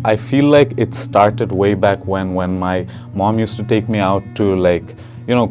I feel like it started way back when my mom used to take me out to like,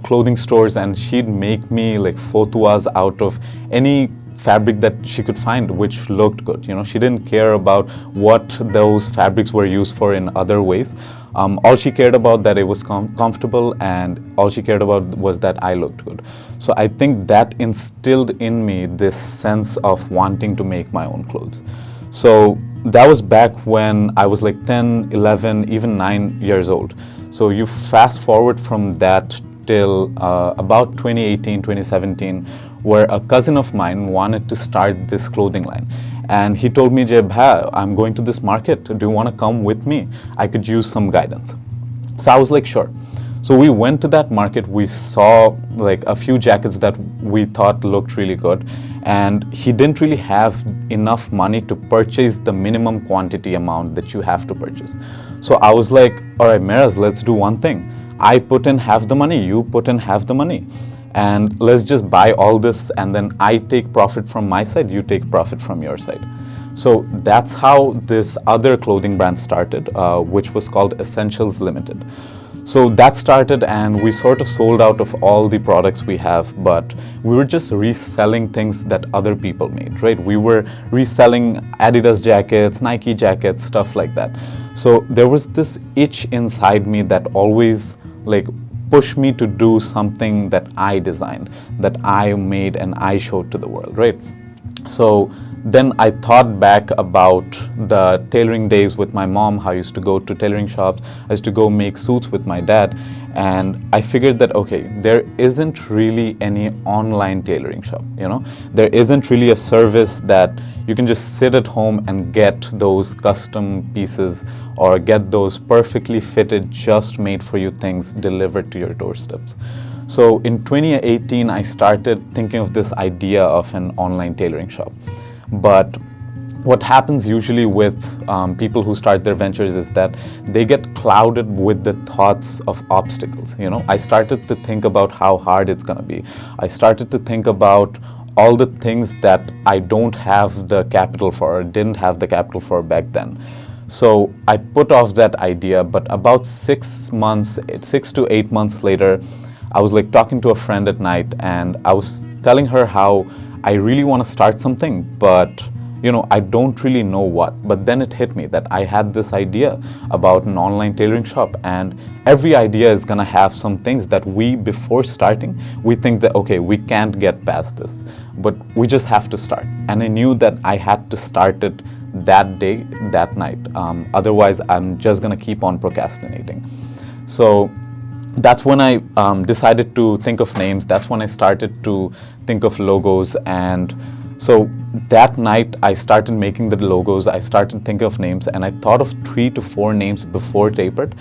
clothing stores, and she'd make me like fotuas out of any fabric that she could find which looked good. She didn't care about what those fabrics were used for in other ways. All she cared about that it was comfortable, and all she cared about was that I looked good. So I think that instilled in me this sense of wanting to make my own clothes. So that was back when I was like 10, 11, even 9 years old. So you fast forward from that till about 2018, 2017, where a cousin of mine wanted to start this clothing line. And he told me, Jay, I'm going to this market. Do you want to come with me? I could use some guidance. So I was like, sure. So we went to that market. We saw like a few jackets that we thought looked really good. And he didn't really have enough money to purchase the minimum quantity amount that you have to purchase. So I was like, all right, Meraz, let's do one thing. I put in half the money, you put in half the money. And let's just buy all this, and then I take profit from my side, you take profit from your side. So that's how this other clothing brand started, which was called Essentials Limited. So that started, and we sort of sold out of all the products we have, but we were just reselling things that other people made, right? We were reselling Adidas jackets, Nike jackets, stuff like that. So there was this itch inside me that always like push me to do something that I designed, that I made, and I showed to the world, right? So then I thought back about the tailoring days with my mom, how I used to go to tailoring shops, I used to go make suits with my dad, and I figured that, okay, there isn't really any online tailoring shop, There isn't really a service that you can just sit at home and get those custom pieces or get those perfectly fitted, just made for you things delivered to your doorsteps. So in 2018, I started thinking of this idea of an online tailoring shop. But what happens usually with people who start their ventures is that they get clouded with the thoughts of obstacles. I started to think about how hard it's going to be. I started to think about all the things that I don't have the capital for, or didn't have the capital for back then. So I put off that idea, but about 6 to 8 months later, I was like talking to a friend at night, and I was telling her how I really want to start something, but I don't really know what. But then it hit me that I had this idea about an online tailoring shop, and every idea is going to have some things that before starting, we think that, okay, we can't get past this, but we just have to start. And I knew that I had to start it that day, that night. Otherwise, I'm just going to keep on procrastinating. So that's when I decided to think of names. That's when I started to think of logos. And so that night I started making the logos. I started thinking of names, and I thought of 3 to 4 names before Tapered,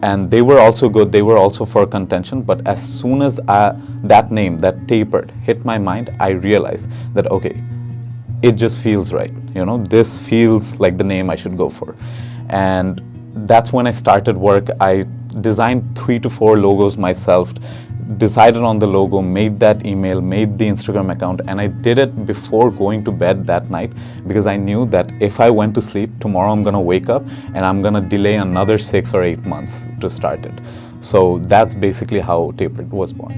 and they were also good. They were also for contention. But as soon as that name, that Tapered, hit my mind, I realized that, okay, it just feels right. This feels like the name I should go for. And that's when I started work. I designed 3 to 4 logos myself, decided on the logo, made that email, made the Instagram account, and I did it before going to bed that night, because I knew that if I went to sleep, tomorrow I'm going to wake up and I'm going to delay another 6 or 8 months to start it. So that's basically how Tapered was born.